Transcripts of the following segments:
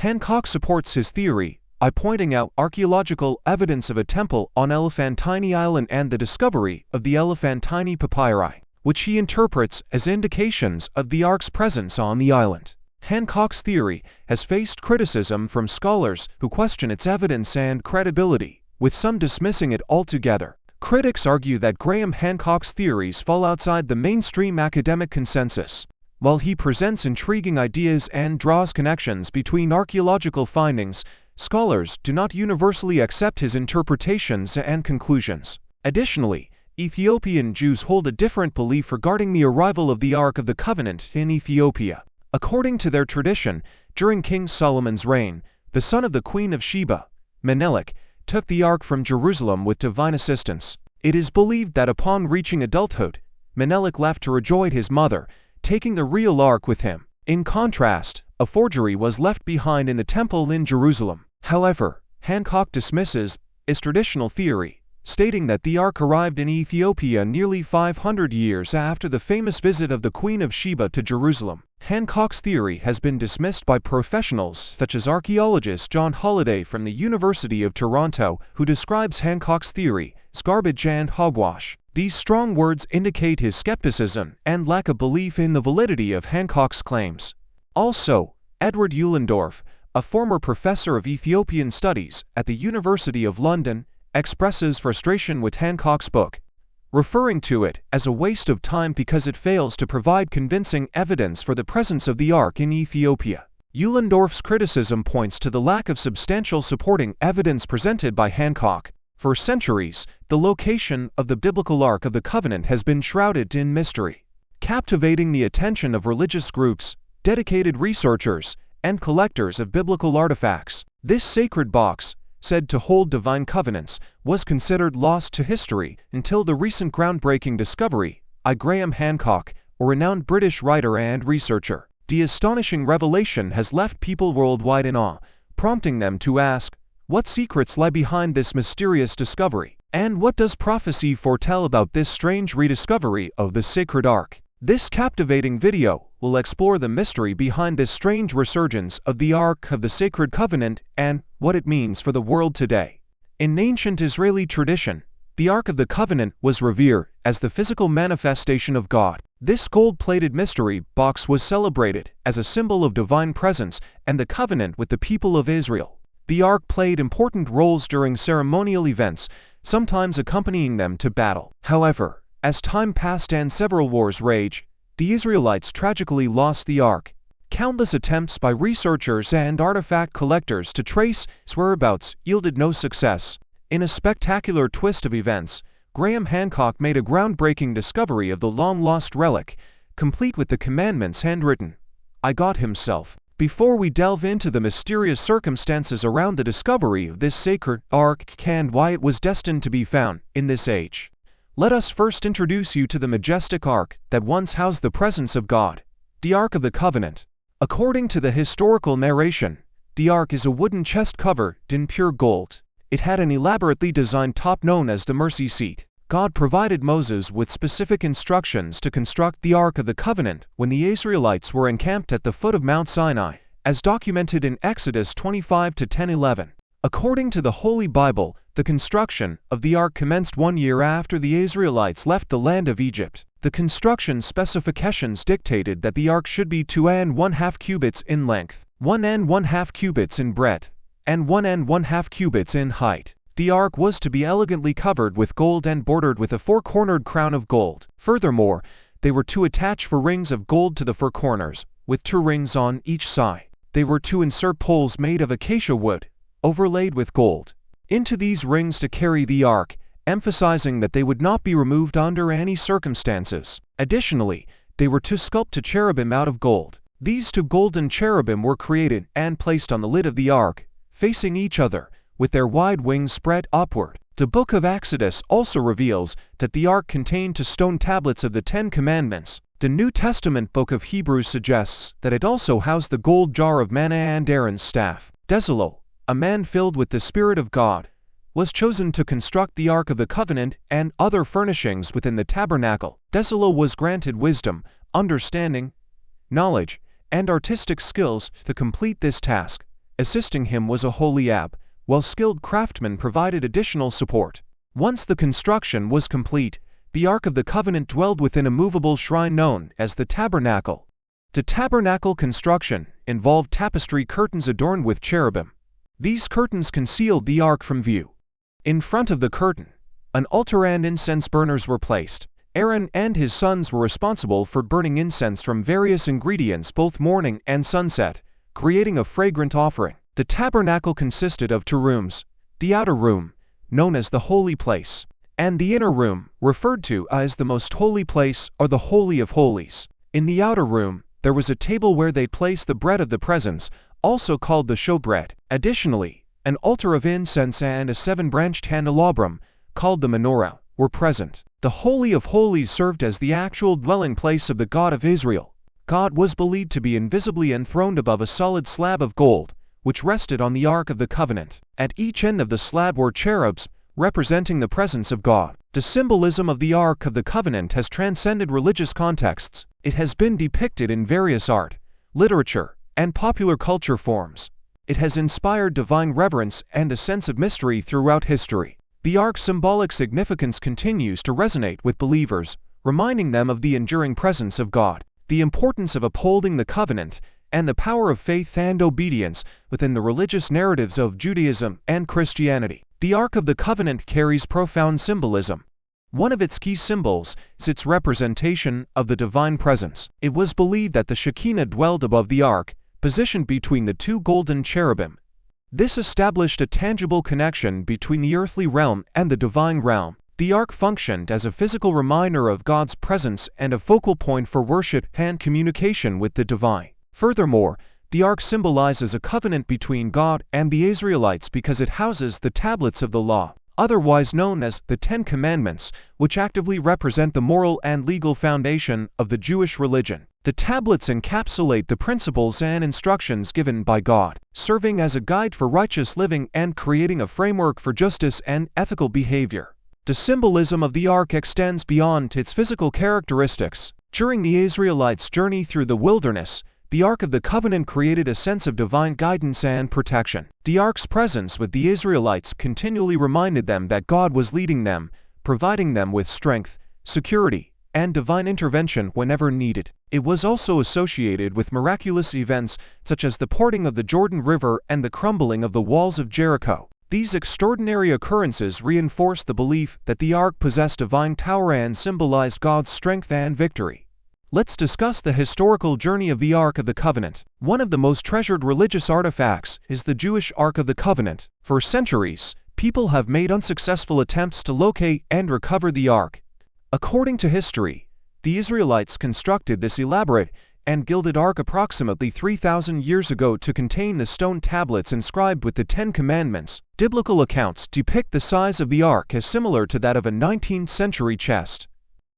Hancock supports his theory by pointing out archaeological evidence of a temple on Elephantine Island and the discovery of the Elephantine papyri, which he interprets as indications of the Ark's presence on the island. Hancock's theory has faced criticism from scholars who question its evidence and credibility, with some dismissing it altogether. Critics argue that Graham Hancock's theories fall outside the mainstream academic consensus. While he presents intriguing ideas and draws connections between archaeological findings, scholars do not universally accept his interpretations and conclusions. Additionally, Ethiopian Jews hold a different belief regarding the arrival of the Ark of the Covenant in Ethiopia. According to their tradition, during King Solomon's reign, the son of the Queen of Sheba, Menelik, took the Ark from Jerusalem with divine assistance. It is believed that upon reaching adulthood, Menelik left to rejoin his mother, taking the real Ark with him. In contrast, a forgery was left behind in the temple in Jerusalem. However, Hancock dismisses this traditional theory, stating that the Ark arrived in Ethiopia nearly 500 years after the famous visit of the Queen of Sheba to Jerusalem. Hancock's theory has been dismissed by professionals such as archaeologist John Holliday from the University of Toronto, who describes Hancock's theory as garbage and hogwash. These strong words indicate his skepticism and lack of belief in the validity of Hancock's claims. Also, Edward Uhlendorf, a former professor of Ethiopian studies at the University of London, expresses frustration with Hancock's book, referring to it as a waste of time because it fails to provide convincing evidence for the presence of the Ark in Ethiopia. Uhlendorf's criticism points to the lack of substantial supporting evidence presented by Hancock. For centuries, the location of the biblical Ark of the Covenant has been shrouded in mystery, captivating the attention of religious groups, dedicated researchers, and collectors of biblical artifacts. This sacred box, said to hold divine covenants, was considered lost to history until the recent groundbreaking discovery by Graham Hancock, a renowned British writer and researcher. The astonishing revelation has left people worldwide in awe, prompting them to ask, what secrets lie behind this mysterious discovery? And what does prophecy foretell about this strange rediscovery of the sacred Ark? This captivating video will explore the mystery behind this strange resurgence of the Ark of the Sacred Covenant and what it means for the world today. In ancient Israeli tradition, the Ark of the Covenant was revered as the physical manifestation of God. This gold-plated mystery box was celebrated as a symbol of divine presence and the covenant with the people of Israel. The Ark played important roles during ceremonial events, sometimes accompanying them to battle. However, as time passed and several wars raged, the Israelites tragically lost the Ark. Countless attempts by researchers and artifact collectors to trace its whereabouts yielded no success. In a spectacular twist of events, Graham Hancock made a groundbreaking discovery of the long-lost relic, complete with the commandments handwritten by God himself. Before we delve into the mysterious circumstances around the discovery of this sacred Ark and why it was destined to be found in this age, let us first introduce you to the majestic Ark that once housed the presence of God, the Ark of the Covenant. According to the historical narration, the Ark is a wooden chest covered in pure gold. It had an elaborately designed top known as the mercy seat. God provided Moses with specific instructions to construct the Ark of the Covenant when the Israelites were encamped at the foot of Mount Sinai, as documented in Exodus 25:10-11. According to the Holy Bible, the construction of the Ark commenced 1 year after the Israelites left the land of Egypt. The construction specifications dictated that the Ark should be 2½ cubits in length, 1½ cubits in breadth, and 1½ cubits in height. The Ark was to be elegantly covered with gold and bordered with a four-cornered crown of gold. Furthermore, they were to attach 4 rings of gold to the 4 corners, with 2 rings on each side. They were to insert poles made of acacia wood, overlaid with gold, into these rings to carry the Ark, emphasizing that they would not be removed under any circumstances. Additionally, they were to sculpt a cherubim out of gold. These 2 golden cherubim were created and placed on the lid of the Ark, facing each other, with their wide wings spread upward. The book of Exodus also reveals that the Ark contained 2 stone tablets of the 10 Commandments. The New Testament book of Hebrews suggests that it also housed the gold jar of manna and Aaron's staff. Bezalel, a man filled with the Spirit of God, was chosen to construct the Ark of the Covenant and other furnishings within the tabernacle. Bezalel was granted wisdom, understanding, knowledge, and artistic skills to complete this task, assisting him was Aholiab, while skilled craftsmen provided additional support. Once the construction was complete, the Ark of the Covenant dwelled within a movable shrine known as the tabernacle. The tabernacle construction involved tapestry curtains adorned with cherubim. These curtains concealed the ark from view. In front of the curtain, an altar and incense burners were placed. Aaron and his sons were responsible for burning incense from various ingredients both morning and sunset, creating a fragrant offering. The tabernacle consisted of two rooms: the outer room, known as the holy place, and the inner room, referred to as the most holy place or the Holy of Holies. In the outer room, there was a table where they placed the bread of the presence, also called the showbread. Additionally, an altar of incense and a 7-branched candelabrum, called the menorah, were present. The Holy of Holies served as the actual dwelling place of the God of Israel. God was believed to be invisibly enthroned above a solid slab of gold, which rested on the Ark of the Covenant. At each end of the slab were cherubs, representing the presence of God. The symbolism of the Ark of the Covenant has transcended religious contexts. It has been depicted in various art, literature, and popular culture forms. It has inspired divine reverence and a sense of mystery throughout history. The Ark's symbolic significance continues to resonate with believers, reminding them of the enduring presence of God, the importance of upholding the covenant, and the power of faith and obedience within the religious narratives of Judaism and Christianity. The Ark of the Covenant carries profound symbolism. One of its key symbols is its representation of the divine presence. It was believed that the Shekinah dwelled above the Ark, positioned between the two golden cherubim. This established a tangible connection between the earthly realm and the divine realm. The Ark functioned as a physical reminder of God's presence and a focal point for worship and communication with the divine. Furthermore, the Ark symbolizes a covenant between God and the Israelites because it houses the tablets of the law, otherwise known as the Ten Commandments, which actively represent the moral and legal foundation of the Jewish religion. The tablets encapsulate the principles and instructions given by God, serving as a guide for righteous living and creating a framework for justice and ethical behavior. The symbolism of the Ark extends beyond its physical characteristics. During the Israelites' journey through the wilderness, the Ark of the Covenant created a sense of divine guidance and protection. The Ark's presence with the Israelites continually reminded them that God was leading them, providing them with strength, security, and divine intervention whenever needed. It was also associated with miraculous events such as the parting of the Jordan River and the crumbling of the walls of Jericho. These extraordinary occurrences reinforced the belief that the Ark possessed divine power and symbolized God's strength and victory. Let's discuss the historical journey of the Ark of the Covenant. One of the most treasured religious artifacts is the Jewish Ark of the Covenant. For centuries, people have made unsuccessful attempts to locate and recover the Ark. According to history, the Israelites constructed this elaborate and gilded ark approximately 3,000 years ago to contain the stone tablets inscribed with the Ten Commandments. Biblical accounts depict the size of the ark as similar to that of a 19th-century chest.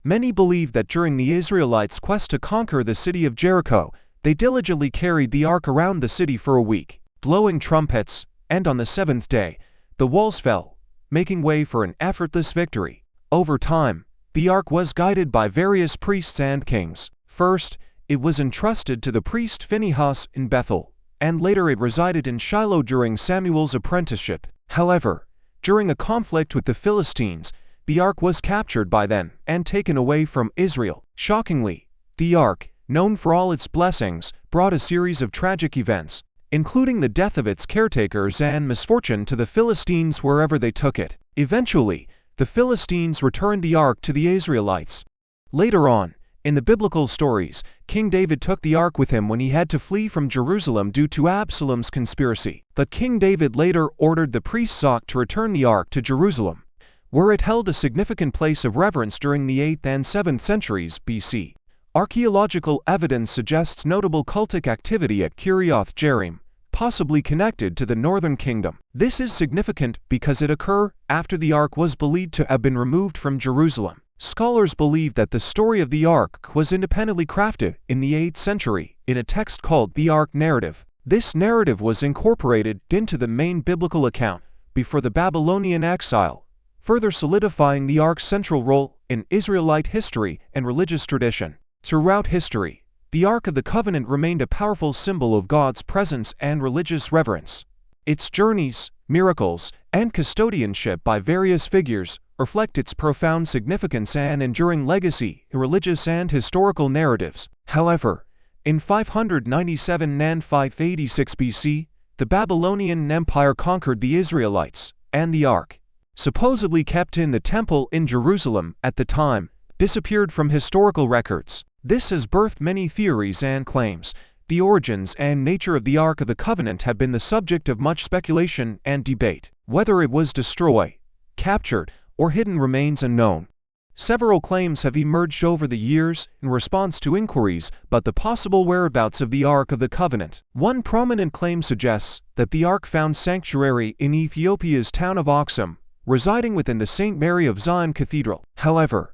Many believe that during the Israelites' quest to conquer the city of Jericho, they diligently carried the ark around the city for a week, blowing trumpets, and on the seventh day, the walls fell, making way for an effortless victory. Over time, the ark was guided by various priests and kings. First, it was entrusted to the priest Phinehas in Bethel, and later it resided in Shiloh during Samuel's apprenticeship. However, during a conflict with the Philistines, the ark was captured by them and taken away from Israel. Shockingly, the ark, known for all its blessings, brought a series of tragic events, including the death of its caretakers and misfortune to the Philistines wherever they took it. Eventually, the Philistines returned the ark to the Israelites. Later on, in the biblical stories, King David took the ark with him when he had to flee from Jerusalem due to Absalom's conspiracy. But King David later ordered the priest Zadok to return the ark to Jerusalem, where it held a significant place of reverence during the 8th and 7th centuries BC. Archaeological evidence suggests notable cultic activity at Kirjath Jearim, possibly connected to the northern kingdom. This is significant because it occurred after the ark was believed to have been removed from Jerusalem. Scholars believe that the story of the ark was independently crafted in the 8th century in a text called the Ark Narrative. This narrative was incorporated into the main biblical account before the Babylonian exile, further solidifying the ark's central role in Israelite history and religious tradition. Throughout history, the Ark of the Covenant remained a powerful symbol of God's presence and religious reverence. Its journeys, miracles, and custodianship by various figures reflect its profound significance and enduring legacy in religious and historical narratives. However, in 597 and 586 BC, the Babylonian Empire conquered the Israelites, and the Ark, supposedly kept in the temple in Jerusalem at the time, disappeared from historical records. This has birthed many theories and claims. The origins and nature of the Ark of the Covenant have been the subject of much speculation and debate. Whether it was destroyed, captured, or hidden remains unknown. Several claims have emerged over the years in response to inquiries about the possible whereabouts of the Ark of the Covenant. One prominent claim suggests that the Ark found sanctuary in Ethiopia's town of Aksum, residing within the St. Mary of Zion Cathedral. However,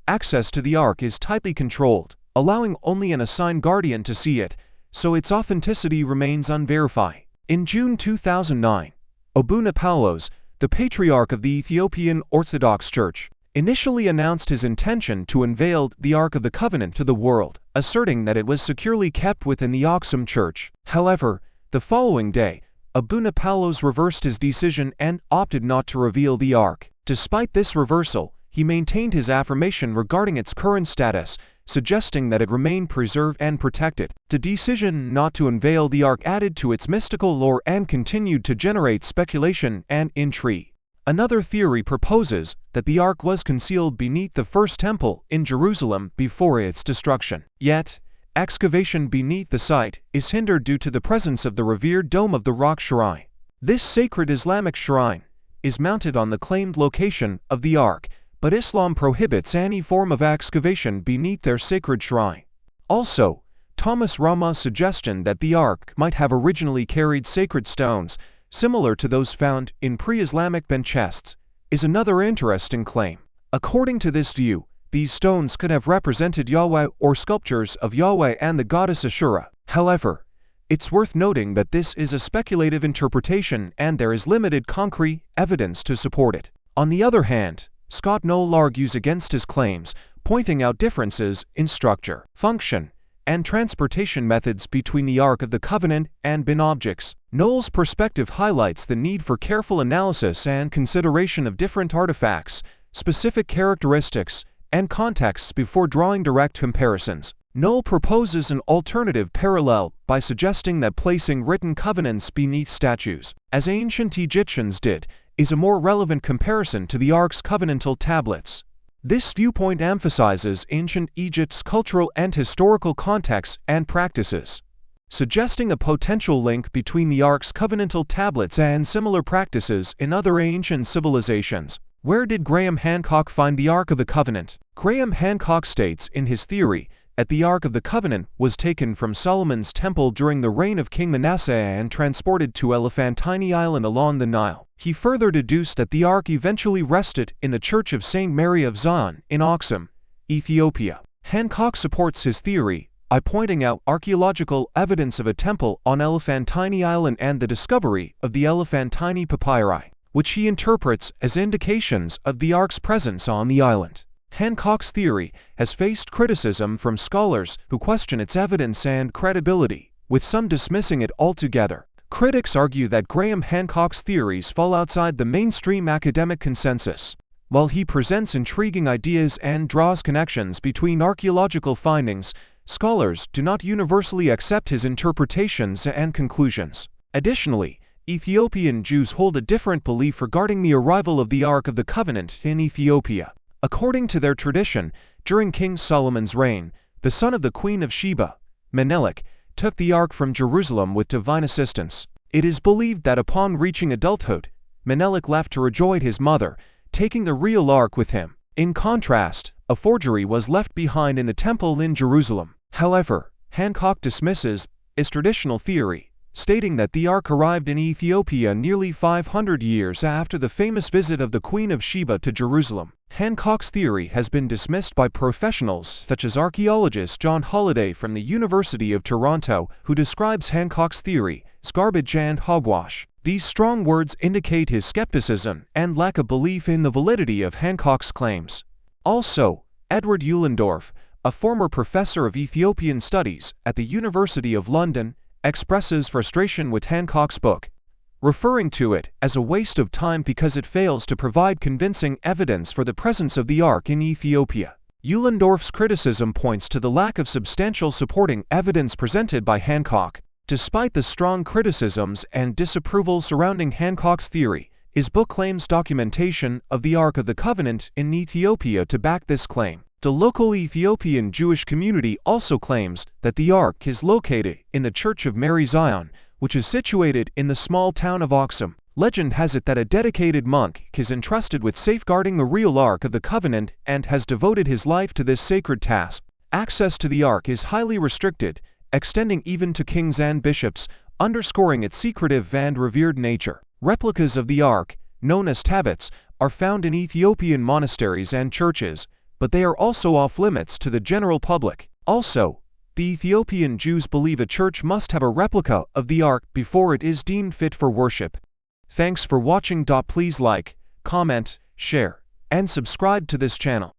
access to the Ark is tightly controlled, allowing only an assigned guardian to see it, so its authenticity remains unverified. In June 2009, Abuna Paulos, the Patriarch of the Ethiopian Orthodox Church, initially announced his intention to unveil the Ark of the Covenant to the world, asserting that it was securely kept within the Aksum Church. However, the following day, Abuna Paulos reversed his decision and opted not to reveal the Ark. Despite this reversal, he maintained his affirmation regarding its current status, suggesting that it remained preserved and protected. The decision not to unveil the Ark added to its mystical lore and continued to generate speculation and intrigue. Another theory proposes that the Ark was concealed beneath the First Temple in Jerusalem before its destruction. Yet, excavation beneath the site is hindered due to the presence of the revered Dome of the Rock Shrine. This sacred Islamic shrine is mounted on the claimed location of the Ark, but Islam prohibits any form of excavation beneath their sacred shrine. Also, Thomas Rama's suggestion that the Ark might have originally carried sacred stones, similar to those found in pre-Islamic bench chests, is another interesting claim. According to this view, these stones could have represented Yahweh or sculptures of Yahweh and the goddess Ashura. However, it's worth noting that this is a speculative interpretation and there is limited concrete evidence to support it. On the other hand, Scott Knoll argues against his claims, pointing out differences in structure, function, and transportation methods between the Ark of the Covenant and bin objects. Knoll's perspective highlights the need for careful analysis and consideration of different artifacts, specific characteristics, and contexts before drawing direct comparisons. Knoll proposes an alternative parallel by suggesting that placing written covenants beneath statues, as ancient Egyptians did, is a more relevant comparison to the Ark's covenantal tablets. This viewpoint emphasizes ancient Egypt's cultural and historical context and practices, suggesting a potential link between the Ark's covenantal tablets and similar practices in other ancient civilizations. Where did Graham Hancock find the Ark of the Covenant? Graham Hancock states in his theory that the Ark of the Covenant was taken from Solomon's temple during the reign of King Manasseh and transported to Elephantine Island along the Nile. He further deduced that the Ark eventually rested in the Church of St. Mary of Zion in Aksum, Ethiopia. Hancock supports his theory by pointing out archaeological evidence of a temple on Elephantine Island and the discovery of the Elephantine papyri, which he interprets as indications of the Ark's presence on the island. Hancock's theory has faced criticism from scholars who question its evidence and credibility, with some dismissing it altogether. Critics argue that Graham Hancock's theories fall outside the mainstream academic consensus. While he presents intriguing ideas and draws connections between archaeological findings, scholars do not universally accept his interpretations and conclusions. Additionally, Ethiopian Jews hold a different belief regarding the arrival of the Ark of the Covenant in Ethiopia. According to their tradition, during King Solomon's reign, the son of the Queen of Sheba, Menelik, took the Ark from Jerusalem with divine assistance. It is believed that upon reaching adulthood, Menelik left to rejoin his mother, taking the real Ark with him. In contrast, a forgery was left behind in the temple in Jerusalem. However, Hancock dismisses his traditional theory, stating that the Ark arrived in Ethiopia nearly 500 years after the famous visit of the Queen of Sheba to Jerusalem. Hancock's theory has been dismissed by professionals such as archaeologist John Holliday from the University of Toronto, who describes Hancock's theory as garbage and hogwash. These strong words indicate his skepticism and lack of belief in the validity of Hancock's claims. Also, Edward Eulendorf, a former professor of Ethiopian studies at the University of London, expresses frustration with Hancock's book, referring to it as a waste of time because it fails to provide convincing evidence for the presence of the Ark in Ethiopia. Eulendorf's criticism points to the lack of substantial supporting evidence presented by Hancock. Despite the strong criticisms and disapproval surrounding Hancock's theory, his book claims documentation of the Ark of the Covenant in Ethiopia to back this claim. The local Ethiopian Jewish community also claims that the Ark is located in the Church of Mary Zion, which is situated in the small town of Aksum. Legend has it that a dedicated monk is entrusted with safeguarding the real Ark of the Covenant and has devoted his life to this sacred task. Access to the Ark is highly restricted, extending even to kings and bishops, underscoring its secretive and revered nature. Replicas of the Ark, known as tablets, are found in Ethiopian monasteries and churches, but they are also off-limits to the general public. Also, the Ethiopian Jews believe a church must have a replica of the Ark before it is deemed fit for worship. Thanks for watching. Please like, comment, share, and subscribe to this channel.